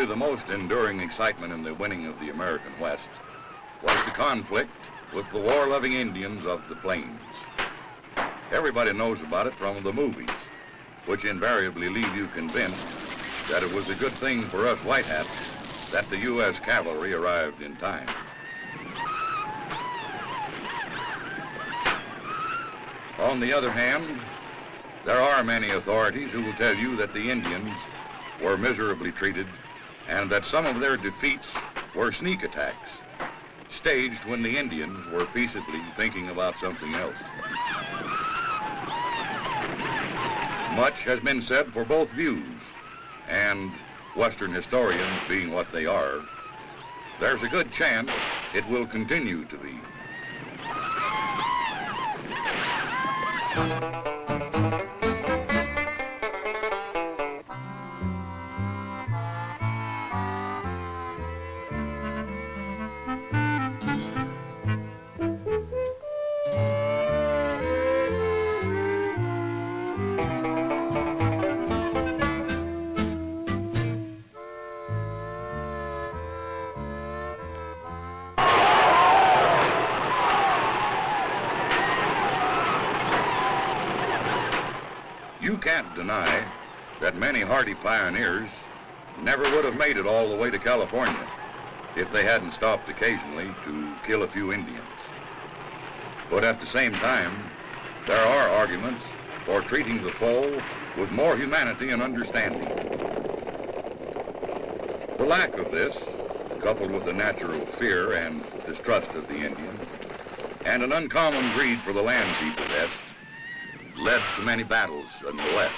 Probably the most enduring excitement in the winning of the American West was the conflict with the war-loving Indians of the Plains. Everybody knows about it from the movies, which invariably leave you convinced that it was a good thing for us white hats that the U.S. cavalry arrived in time. On the other hand, there are many authorities who will tell you that the Indians were miserably treated and that some of their defeats were sneak attacks, staged when the Indians were peaceably thinking about something else. Much has been said for both views, and Western historians being what they are, there's a good chance it will continue to be. You can't deny that many hardy pioneers never would have made it all the way to California if they hadn't stopped occasionally to kill a few Indians. But at the same time, there are arguments for treating the foe with more humanity and understanding. The lack of this, coupled with a natural fear and distrust of the Indian, and an uncommon greed for the lands he possessed, led to many battles in the West.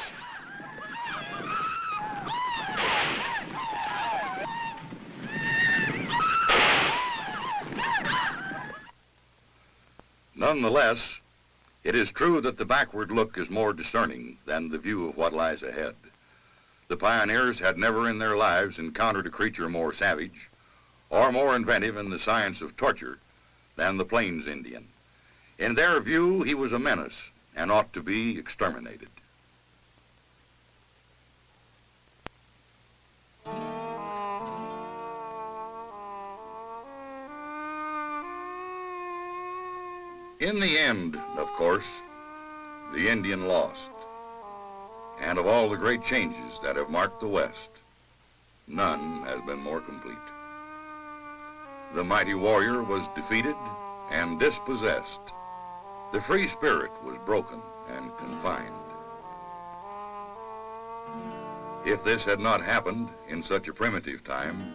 Nonetheless, it is true that the backward look is more discerning than the view of what lies ahead. The pioneers had never in their lives encountered a creature more savage or more inventive in the science of torture than the Plains Indian. In their view, he was a menace and ought to be exterminated. In the end, of course, the Indian lost. And of all the great changes that have marked the West, none has been more complete. The mighty warrior was defeated and dispossessed. The free spirit was broken and confined. If this had not happened in such a primitive time,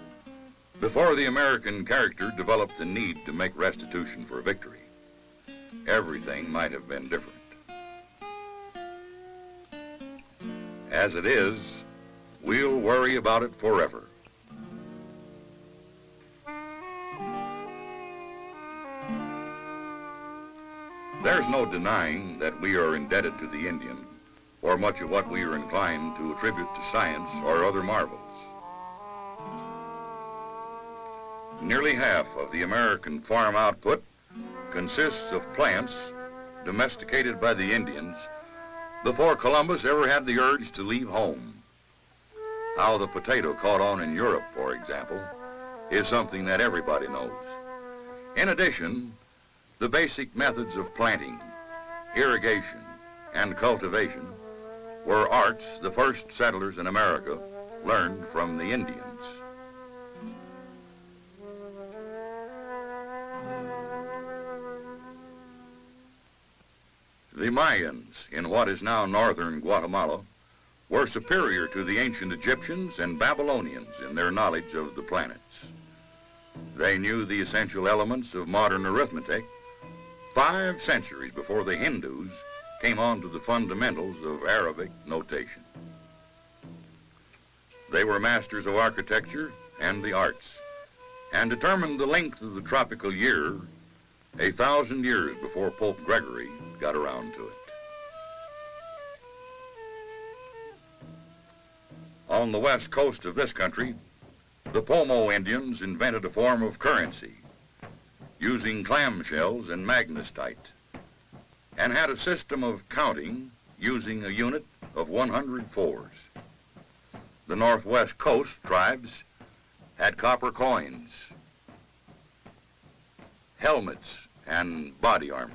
before the American character developed the need to make restitution for victory, everything might have been different. As it is, we'll worry about it forever. There's no denying that we are indebted to the Indian for much of what we are inclined to attribute to science or other marvels. Nearly half of the American farm output consists of plants domesticated by the Indians before Columbus ever had the urge to leave home. How the potato caught on in Europe, for example, is something that everybody knows. In addition, the basic methods of planting, irrigation, and cultivation were arts the first settlers in America learned from the Indians. The Mayans in what is now northern Guatemala were superior to the ancient Egyptians and Babylonians in their knowledge of the planets. They knew the essential elements of modern arithmetic 5 centuries before the Hindus came on to the fundamentals of Arabic notation. They were masters of architecture and the arts, and determined the length of the tropical year 1,000 years before Pope Gregory got around to it. On the west coast of this country, the Pomo Indians invented a form of currency using clamshells and magnetite, and had a system of counting using a unit of 100 fours. The northwest coast tribes had copper coins, helmets, and body armor.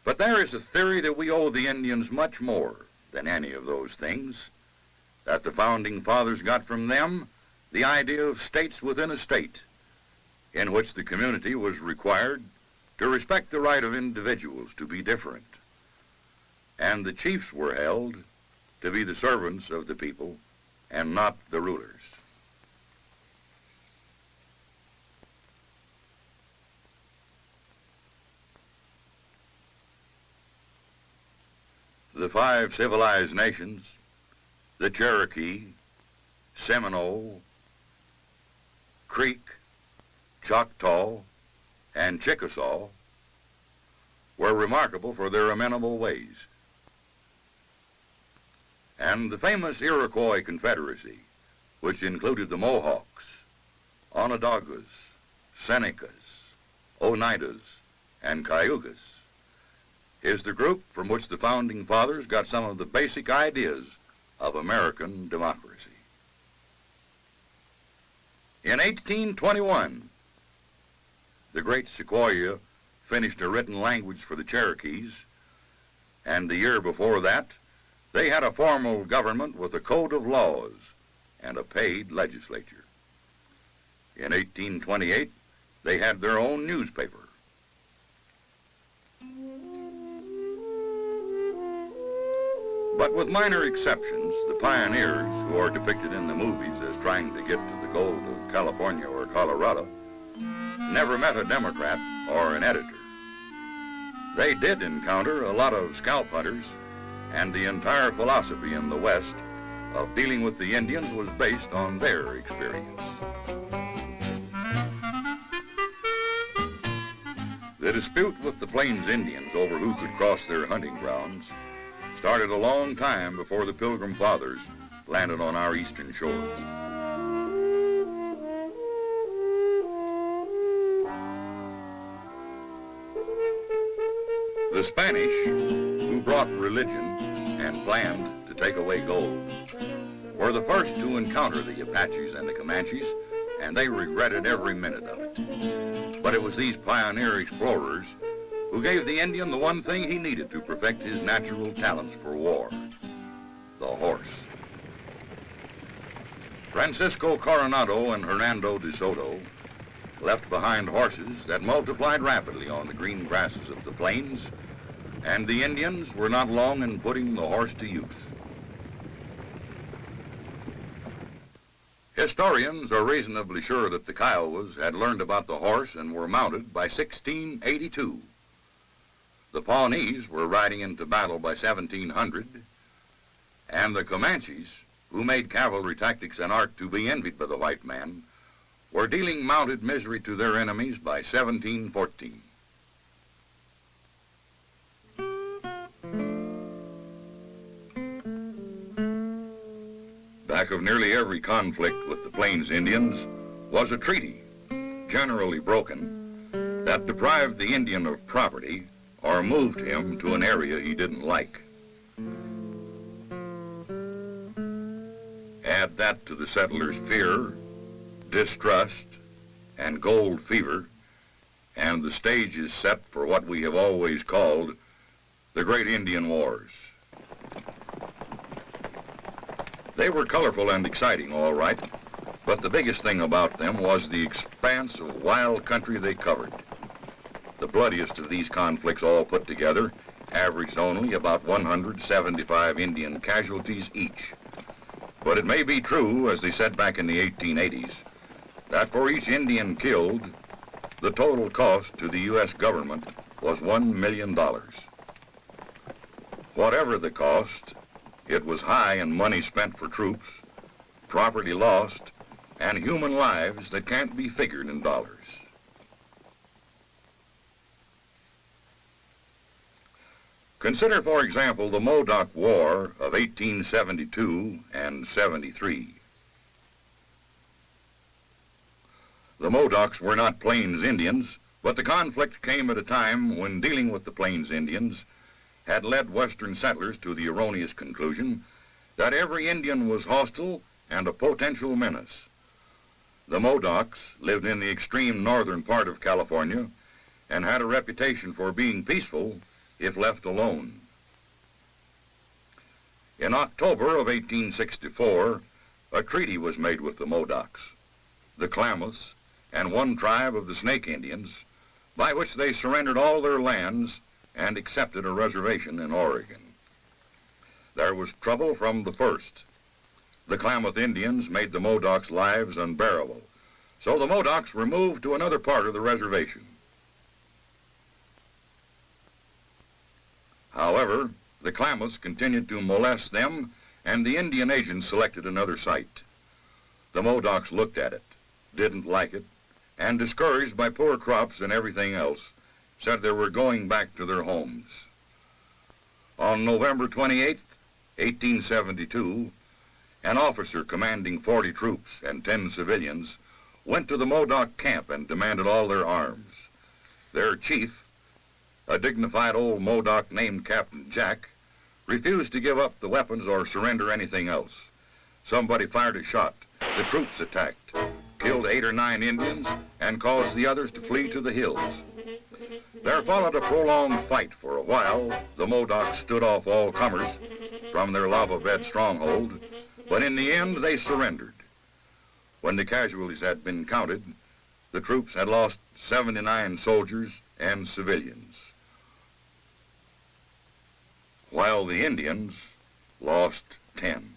But there is a theory that we owe the Indians much more than any of those things, that the Founding Fathers got from them the idea of states within a state, in which the community was required to respect the right of individuals to be different, and the chiefs were held to be the servants of the people and not the rulers. The 5 civilized nations, the Cherokee, Seminole, Creek, Choctaw, and Chickasaw, were remarkable for their amenable ways. And the famous Iroquois Confederacy, which included the Mohawks, Onondagas, Senecas, Oneidas, and Cayugas, is the group from which the Founding Fathers got some of the basic ideas of American democracy. In 1821, the great Sequoia finished a written language for the Cherokees, and the year before that, they had a formal government with a code of laws and a paid legislature. In 1828, they had their own newspaper. But with minor exceptions, the pioneers who are depicted in the movies as trying to get to the gold of California or Colorado never met a Democrat or an editor. They did encounter a lot of scalp hunters, and the entire philosophy in the West of dealing with the Indians was based on their experience. The dispute with the Plains Indians over who could cross their hunting grounds started a long time before the Pilgrim Fathers landed on our eastern shores. The Spanish, who brought religion and planned to take away gold, were the first to encounter the Apaches and the Comanches, and they regretted every minute of it. But it was these pioneer explorers who gave the Indian the one thing he needed to perfect his natural talents for war, the horse. Francisco Coronado and Hernando de Soto left behind horses that multiplied rapidly on the green grasses of the plains, and the Indians were not long in putting the horse to use. Historians are reasonably sure that the Kiowas had learned about the horse and were mounted by 1682. The Pawnees were riding into battle by 1700, and the Comanches, who made cavalry tactics an art to be envied by the white man, were dealing mounted misery to their enemies by 1714. Back of nearly every conflict with the Plains Indians was a treaty, generally broken, that deprived the Indian of property or moved him to an area he didn't like. Add that to the settlers' fear, distrust, and gold fever, and the stage is set for what we have always called the Great Indian Wars. They were colorful and exciting, all right, but the biggest thing about them was the expanse of wild country they covered. The bloodiest of these conflicts all put together averaged only about 175 Indian casualties each. But it may be true, as they said back in the 1880s, that for each Indian killed, the total cost to the U.S. government was $1 million. Whatever the cost, it was high in money spent for troops, property lost, and human lives that can't be figured in dollars. Consider, for example, the Modoc War of 1872 and 73. The Modocs were not Plains Indians, but the conflict came at a time when dealing with the Plains Indians had led Western settlers to the erroneous conclusion that every Indian was hostile and a potential menace. The Modocs lived in the extreme northern part of California and had a reputation for being peaceful if left alone. In October of 1864, a treaty was made with the Modocs, the Klamaths, and one tribe of the Snake Indians, by which they surrendered all their lands and accepted a reservation in Oregon. There was trouble from the first. The Klamath Indians made the Modocs' lives unbearable, so the Modocs were moved to another part of the reservation. However, the Klamaths continued to molest them, and the Indian agents selected another site. The Modocs looked at it, didn't like it, and discouraged by poor crops and everything else, said they were going back to their homes. On November 28, 1872, an officer commanding 40 troops and 10 civilians went to the Modoc camp and demanded all their arms. Their chief, a dignified old Modoc named Captain Jack, refused to give up the weapons or surrender anything else. Somebody fired a shot. The troops attacked, killed 8 or 9 Indians, and caused the others to flee to the hills. There followed a prolonged fight. For a while, the Modocs stood off all comers from their lava bed stronghold, but in the end they surrendered. When the casualties had been counted, the troops had lost 79 soldiers and civilians, while the Indians lost 10.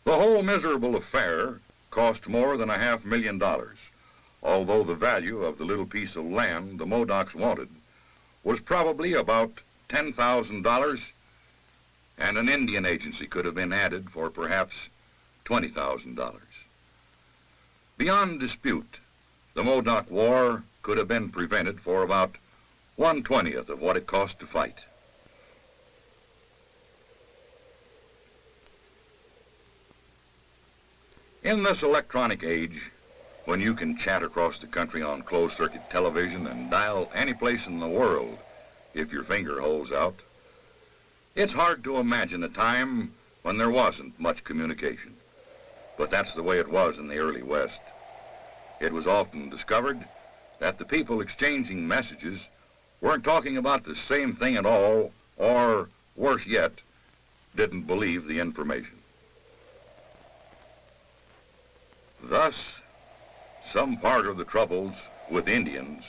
The whole miserable affair cost more than $500,000, although the value of the little piece of land the Modocs wanted was probably about $10,000, and an Indian agency could have been added for perhaps $20,000. Beyond dispute, the Modoc War could have been prevented for about 1/20th of what it cost to fight. In this electronic age, when you can chat across the country on closed-circuit television and dial any place in the world if your finger holds out, it's hard to imagine a time when there wasn't much communication. But that's the way it was in the early West. It was often discovered that the people exchanging messages weren't talking about the same thing at all, or, worse yet, didn't believe the information. Thus, some part of the troubles with Indians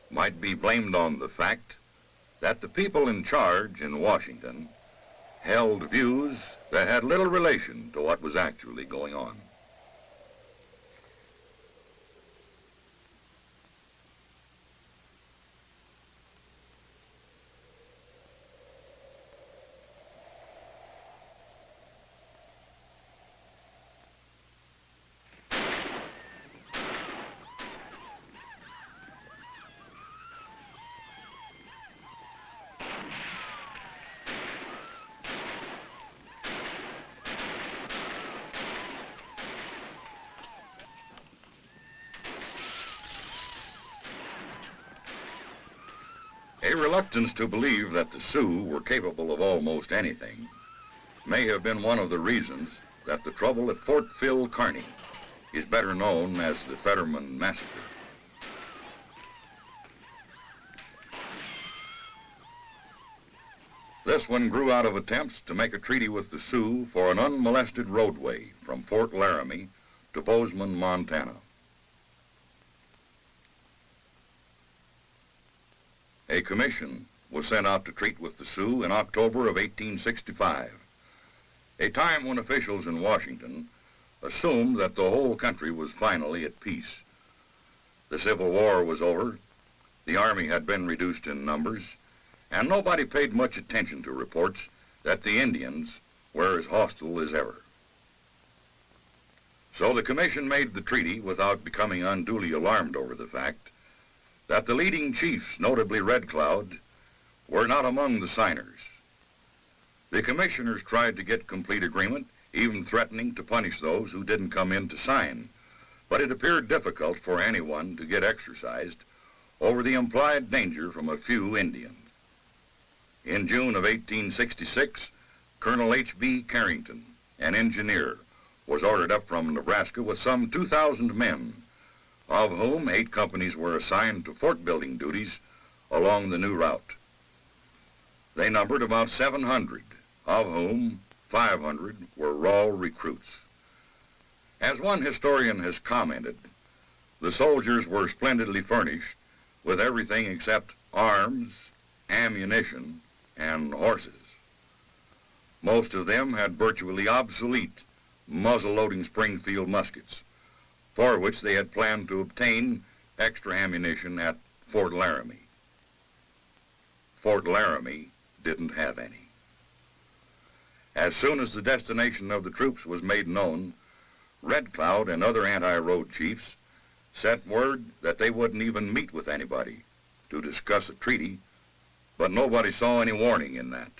might be blamed on the fact that the people in charge in Washington held views that had little relation to what was actually going on. A reluctance to believe that the Sioux were capable of almost anything may have been one of the reasons that the trouble at Fort Phil Kearny is better known as the Fetterman Massacre. This one grew out of attempts to make a treaty with the Sioux for an unmolested roadway from Fort Laramie to Bozeman, Montana. A commission was sent out to treat with the Sioux in October of 1865, a time when officials in Washington assumed that the whole country was finally at peace. The Civil War was over, the Army had been reduced in numbers, and nobody paid much attention to reports that the Indians were as hostile as ever. So the commission made the treaty without becoming unduly alarmed over the fact that the leading chiefs, notably Red Cloud, were not among the signers. The commissioners tried to get complete agreement, even threatening to punish those who didn't come in to sign, but it appeared difficult for anyone to get exercised over the implied danger from a few Indians. In June of 1866, Colonel H.B. Carrington, an engineer, was ordered up from Nebraska with some 2,000 men, of whom 8 companies were assigned to fort-building duties along the new route. They numbered about 700, of whom 500 were raw recruits. As one historian has commented, the soldiers were splendidly furnished with everything except arms, ammunition, and horses. Most of them had virtually obsolete muzzle-loading Springfield muskets, for which they had planned to obtain extra ammunition at Fort Laramie. Fort Laramie didn't have any. As soon as the destination of the troops was made known, Red Cloud and other anti-road chiefs sent word that they wouldn't even meet with anybody to discuss a treaty, but nobody saw any warning in that.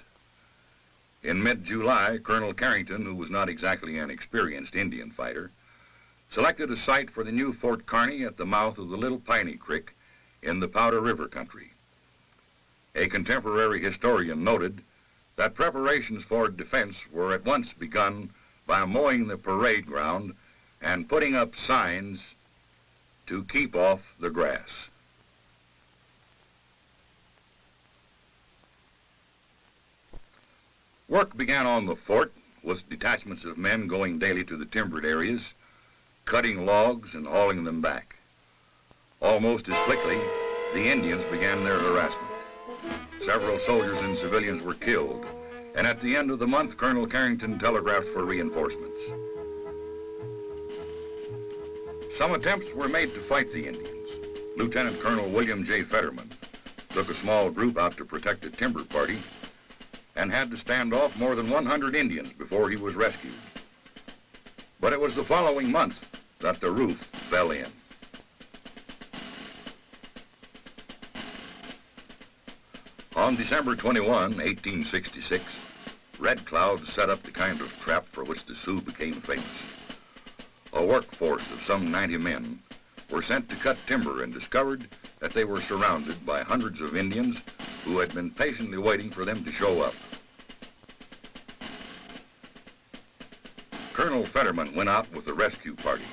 In mid-July, Colonel Carrington, who was not exactly an experienced Indian fighter, selected a site for the new Fort Kearny at the mouth of the Little Piney Creek in the Powder River country. A contemporary historian noted that preparations for defense were at once begun by mowing the parade ground and putting up signs to keep off the grass. Work began on the fort with detachments of men going daily to the timbered areas, cutting logs and hauling them back. Almost as quickly, the Indians began their harassment. Several soldiers and civilians were killed, and at the end of the month, Colonel Carrington telegraphed for reinforcements. Some attempts were made to fight the Indians. Lieutenant Colonel William J. Fetterman took a small group out to protect a timber party and had to stand off more than 100 Indians before he was rescued. But it was the following month that the roof fell in. On December 21, 1866, Red Cloud set up the kind of trap for which the Sioux became famous. A workforce of some 90 men were sent to cut timber and discovered that they were surrounded by hundreds of Indians who had been patiently waiting for them to show up. Colonel Fetterman went out with the rescue party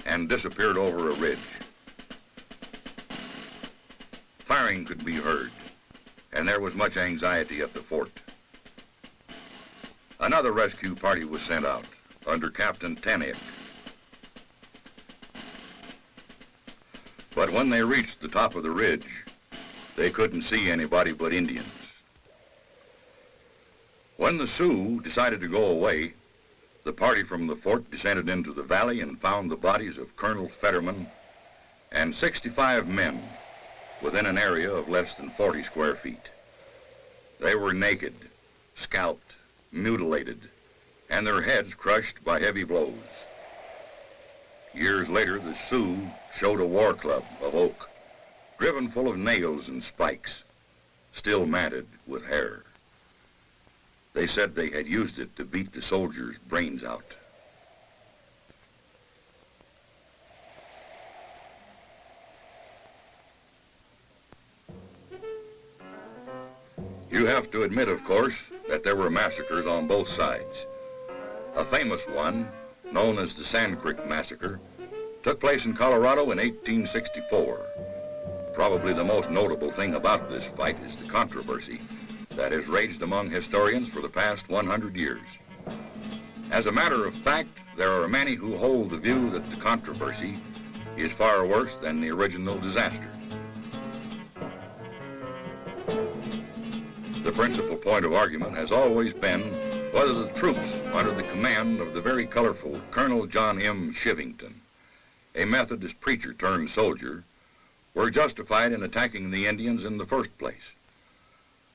and disappeared over a ridge. Firing could be heard, and there was much anxiety at the fort. Another rescue party was sent out under Captain Tennick. But when they reached the top of the ridge, they couldn't see anybody but Indians. When the Sioux decided to go away, the party from the fort descended into the valley and found the bodies of Colonel Fetterman and 65 men within an area of less than 40 square feet. They were naked, scalped, mutilated, and their heads crushed by heavy blows. Years later, the Sioux showed a war club of oak, driven full of nails and spikes, still matted with hair. They said they had used it to beat the soldiers' brains out. You have to admit, of course, that there were massacres on both sides. A famous one, known as the Creek Massacre, took place in Colorado in 1864. Probably the most notable thing about this fight is the controversy that has raged among historians for the past 100 years. As a matter of fact, there are many who hold the view that the controversy is far worse than the original disaster. The principal point of argument has always been whether the troops under the command of the very colorful Colonel John M. Shivington, a Methodist preacher turned soldier, were justified in attacking the Indians in the first place.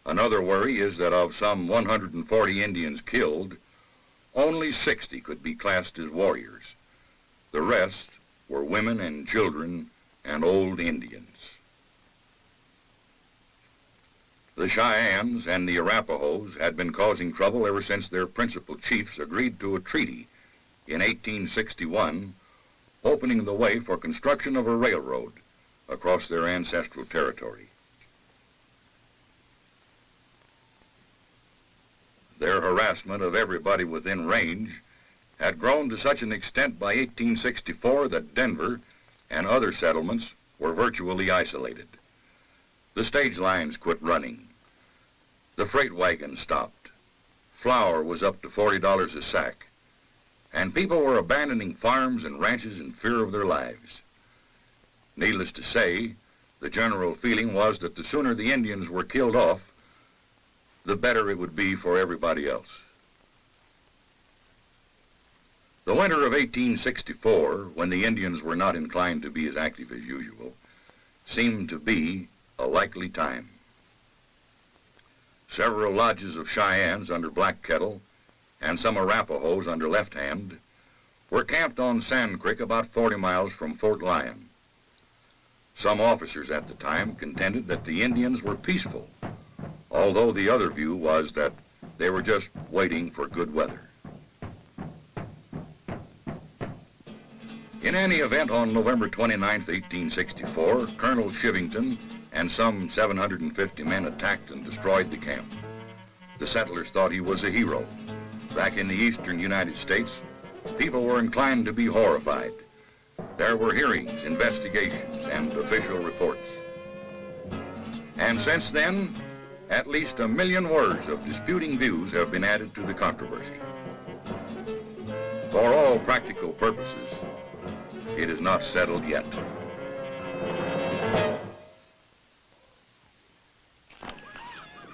Another worry is that of some 140 Indians killed, only 60 could be classed as warriors. The rest were women and children and old Indians. The Cheyennes and the Arapahoes had been causing trouble ever since their principal chiefs agreed to a treaty in 1861, opening the way for construction of a railroad across their ancestral territory. Their harassment of everybody within range had grown to such an extent by 1864 that Denver and other settlements were virtually isolated. The stage lines quit running. The freight wagons stopped. Flour was up to $40 a sack. And people were abandoning farms and ranches in fear of their lives. Needless to say, the general feeling was that the sooner the Indians were killed off, the better it would be for everybody else. The winter of 1864, when the Indians were not inclined to be as active as usual, seemed to be a likely time. Several lodges of Cheyennes under Black Kettle and some Arapahoes under Left Hand were camped on Sand Creek about 40 miles from Fort Lyon. Some officers at the time contended that the Indians were peaceful, although the other view was that they were just waiting for good weather. In any event, on November 29, 1864, Colonel Shivington and some 750 men attacked and destroyed the camp. The settlers thought he was a hero. Back in the eastern United States, people were inclined to be horrified. There were hearings, investigations, and official reports. And since then, at least 1 million words of disputing views have been added to the controversy. For all practical purposes, it is not settled yet.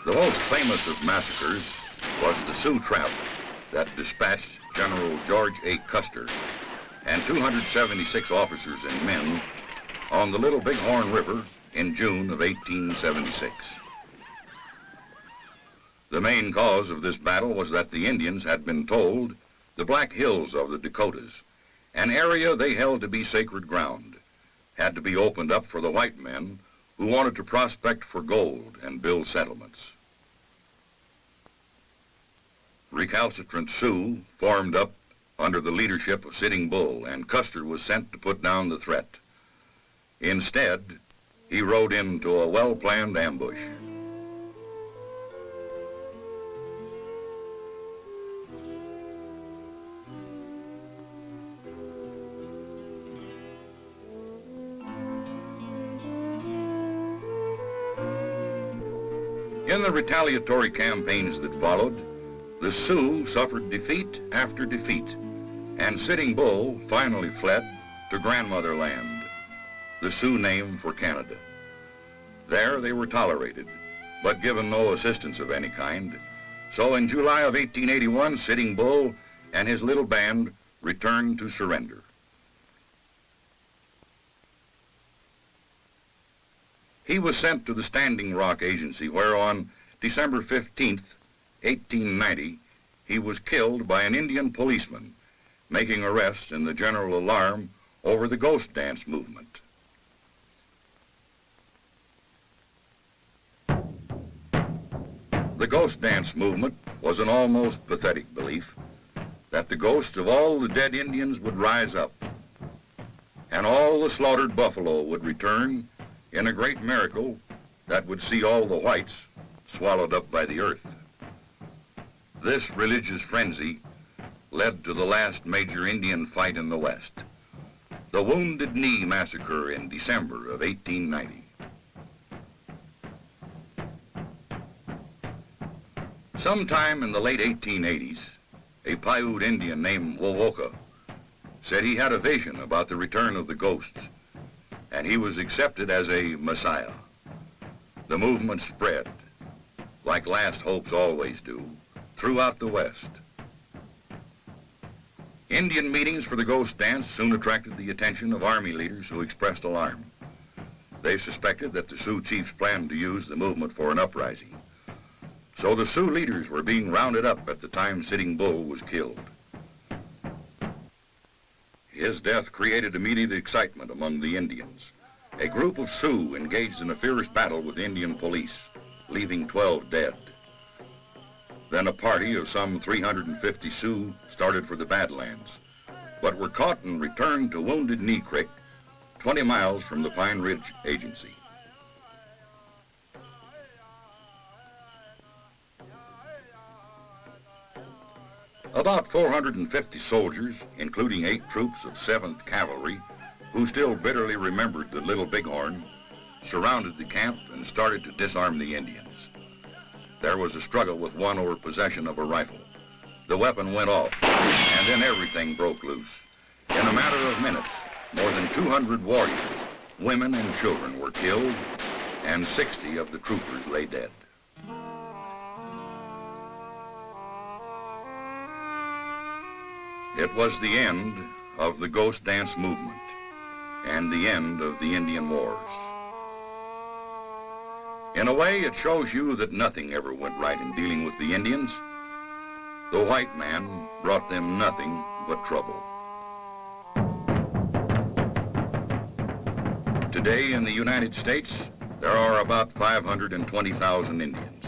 The most famous of massacres was the Sioux trap that dispatched General George A. Custer and 276 officers and men on the Little Bighorn River in June of 1876. The main cause of this battle was that the Indians had been told the Black Hills of the Dakotas, an area they held to be sacred ground, had to be opened up for the white men who wanted to prospect for gold and build settlements. Recalcitrant Sioux formed up under the leadership of Sitting Bull, and Custer was sent to put down the threat. Instead, he rode into a well-planned ambush. In the retaliatory campaigns that followed, the Sioux suffered defeat after defeat, and Sitting Bull finally fled to Grandmother Land, the Sioux name for Canada. There they were tolerated, but given no assistance of any kind. So in July of 1881, Sitting Bull and his little band returned to surrender. He was sent to the Standing Rock Agency, where on December 15th, 1890, he was killed by an Indian policeman making arrests in the general alarm over the ghost dance movement. The ghost dance movement was an almost pathetic belief that the ghosts of all the dead Indians would rise up and all the slaughtered buffalo would return in a great miracle that would see all the whites swallowed up by the earth. This religious frenzy led to the last major Indian fight in the West, the Wounded Knee Massacre in December of 1890. Sometime in the late 1880s, a Paiute Indian named Wowoka said he had a vision about the return of the ghosts, and he was accepted as a messiah. The movement spread, like last hopes always do, throughout the West. Indian meetings for the ghost dance soon attracted the attention of army leaders who expressed alarm. They suspected that the Sioux chiefs planned to use the movement for an uprising. So the Sioux leaders were being rounded up at the time Sitting Bull was killed. His death created immediate excitement among the Indians. A group of Sioux engaged in a fierce battle with Indian police, leaving 12 dead. Then a party of some 350 Sioux started for the Badlands, but were caught and returned to Wounded Knee Creek 20 miles from the Pine Ridge Agency. About 450 soldiers, including 8 troops of 7th Cavalry, who still bitterly remembered the Little Bighorn, surrounded the camp and started to disarm the Indians. There was a struggle with one over possession of a rifle. The weapon went off, and then everything broke loose. In a matter of minutes, more than 200 warriors, women and children were killed, and 60 of the troopers lay dead. It was the end of the Ghost Dance movement and the end of the Indian Wars. In a way, it shows you that nothing ever went right in dealing with the Indians. The white man brought them nothing but trouble. Today in the United States, there are about 520,000 Indians.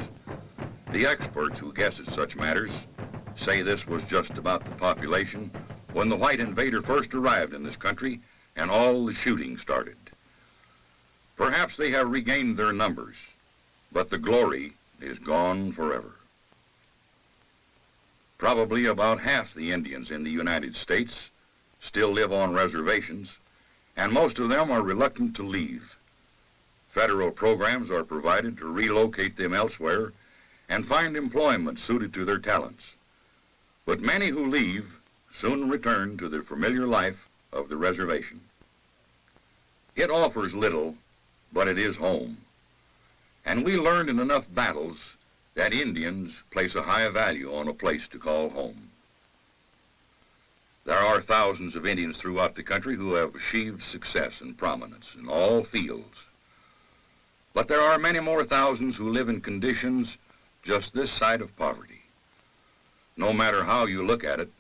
The experts who guess at such matters say this was just about the population when the white invader first arrived in this country and all the shooting started. Perhaps they have regained their numbers, but the glory is gone forever. Probably about half the Indians in the United States still live on reservations, and most of them are reluctant to leave. Federal programs are provided to relocate them elsewhere and find employment suited to their talents. But many who leave soon return to the familiar life of the reservation. It offers little, but it is home. And we learned in enough battles that Indians place a high value on a place to call home. There are thousands of Indians throughout the country who have achieved success and prominence in all fields. But there are many more thousands who live in conditions just this side of poverty. No matter how you look at it,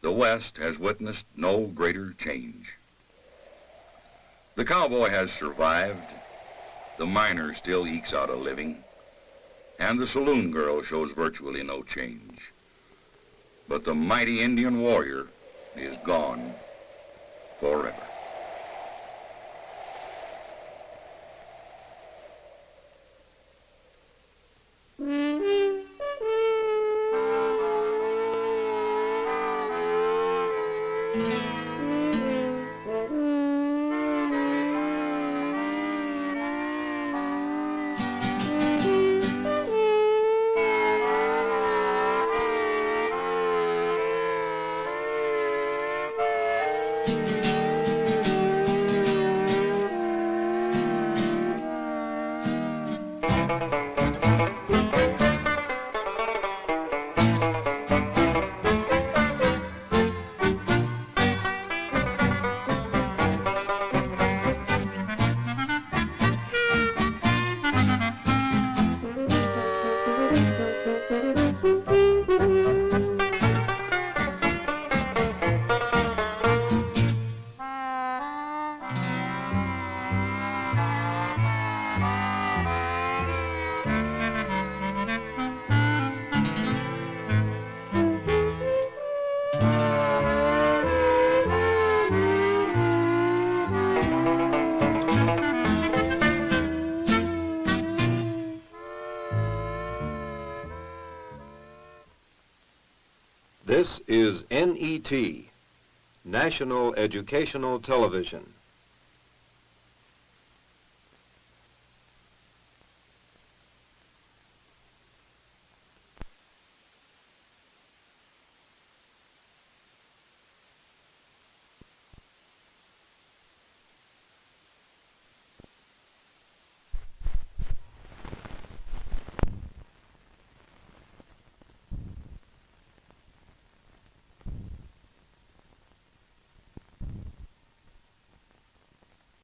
the West has witnessed no greater change. The cowboy has survived, the miner still ekes out a living, and the saloon girl shows virtually no change. But the mighty Indian warrior is gone forever. This is NET, National Educational Television.